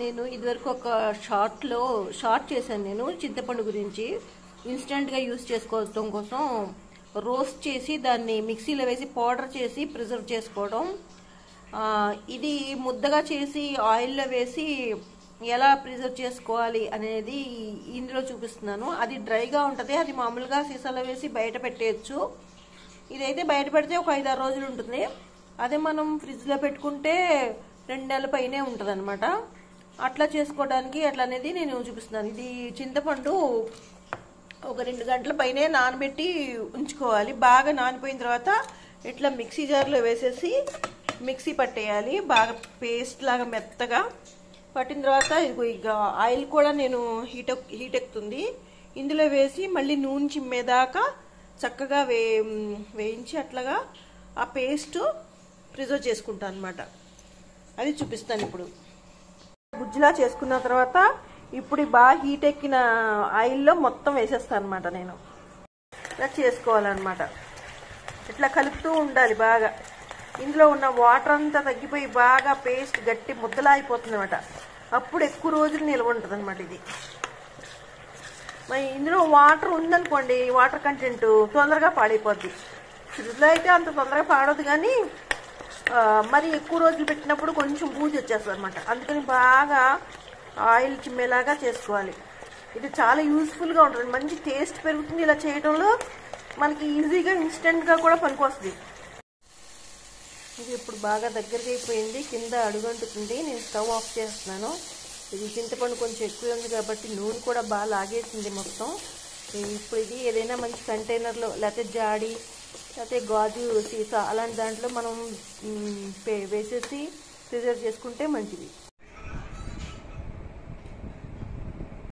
నేను ఇదివరకు ఒక షార్ట్ చేశాను. నేను చింతపండు గురించి ఇన్స్టెంట్గా యూస్ చేసుకోవడం కోసం రోస్ట్ చేసి దాన్ని మిక్సీలో వేసి పౌడర్ చేసి ప్రిజర్వ్ చేసుకోవడం. ఇది ముద్దగా చేసి ఆయిల్లో వేసి ఎలా ప్రిజర్వ్ చేసుకోవాలి అనేది ఇందులో చూపిస్తున్నాను. అది డ్రైగా ఉంటుంది, అది మామూలుగా సీసాలో వేసి బయట పెట్టేయచ్చు. ఇదైతే బయట పెడితే ఒక 5-6 రోజులు ఉంటుంది. అదే మనం ఫ్రిడ్జ్లో పెట్టుకుంటే 2 నెలల పైనే ఉంటుంది అనమాట. అట్లా చేసుకోవడానికి అట్లా అనేది నేను చూపిస్తున్నాను. ఇది చింతపండు ఒక 2 గంటల పైనే నానబెట్టి ఉంచుకోవాలి. బాగా నానిపోయిన తర్వాత ఇట్లా మిక్సీ జార్లో వేసేసి మిక్సీ పట్టేయాలి. బాగా పేస్ట్ లాగా మెత్తగా పట్టిన తర్వాత ఇక ఆయిల్ కూడా నేను హీట్ ఎక్కుతుంది. ఇందులో వేసి మళ్ళీ నూనె చిమ్మేదాకా చక్కగా వేయించి అట్లాగా ఆ పేస్ట్ ప్రిజర్వ్ చేసుకుంటాను అనమాట. అది చూపిస్తాను ఇప్పుడు. గుజ్జులా చేసుకున్న తర్వాత ఇప్పుడు బాగా హీట్ ఎక్కిన ఆయిల్లో మొత్తం వేసేస్తాను అనమాట. నేను ఇలా చేసుకోవాలన్నమాట. ఇట్లా కలుపుతూ ఉండాలి బాగా. ఇందులో ఉన్న వాటర్ అంతా తగ్గిపోయి బాగా పేస్ట్ గట్టి ముద్దలా అయిపోతుంది అనమాట. అప్పుడు ఎక్కువ రోజులు నిల్వ ఉంటుంది అనమాట. ఇది మరి ఇందులో వాటర్ ఉందనుకోండి, వాటర్ కంటెంట్ తొందరగా పాడైపోద్ది. ఫ్రిడ్జ్లో అయితే అంత తొందరగా పాడదు, కానీ మరి ఎక్కువ రోజులు పెట్టినప్పుడు కొంచెం బూజు వచ్చేస్తుంది అనమాట. అందుకని బాగా ఆయిల్ చిమ్మేలాగా చేసుకోవాలి. ఇది చాలా యూస్ఫుల్గా ఉంటుంది, మంచి టేస్ట్ పెరుగుతుంది. ఇలా చేయడంలో మనకి ఈజీగా ఇన్స్టెంట్గా కూడా పనికొస్తుంది. ఇది ఇప్పుడు బాగా దగ్గరగా అయిపోయింది, కింద అడుగంటుతుంది. నేను స్టవ్ ఆఫ్ చేస్తున్నాను. ఇది చింతపండు కొంచెం ఎక్కువ ఉంది కాబట్టి నూనె కూడా బాగా లాగేసింది మొత్తం. ఇప్పుడు ఇది ఏదైనా మంచి కంటైనర్లో లేకపోతే జాడి లేకపోతే గాజు సీసా అలాంటి దాంట్లో మనం వేసేసి ప్రిజర్వ్ చేసుకుంటే మంచిది.